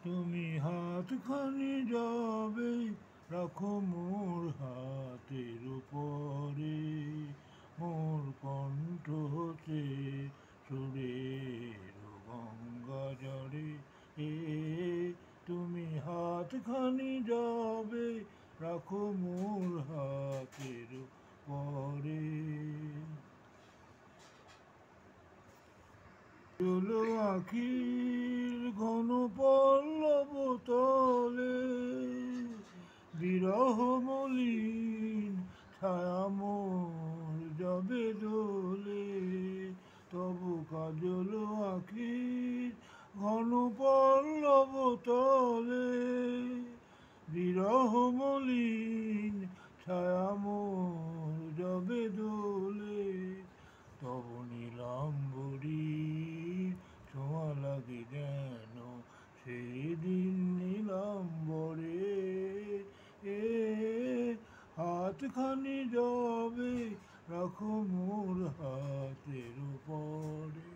তুমি হাতখানি যাবে রাখো মোর হাতের উপরে, মোর কণ্ঠ হতে সুরের গঙ্গা জড়ে। তুমি হাতখানি যাবে রাখো মোর হাতের উপরে। চলো আখির ঘন পল্লব তলে, বিরহ মলিন ছায়া মোর যাবে দোলে। তবু কাজল আখির ঘন পল্লব তলে, বিরহ মলিন ছায়া মোর যাবে দোলে। তব নীলাম্বরী ছোঁয়া লাগে যেন সেদিন নীলাম্বরে। হাতখানি যাবে রাখো মোর হাতের উপরে।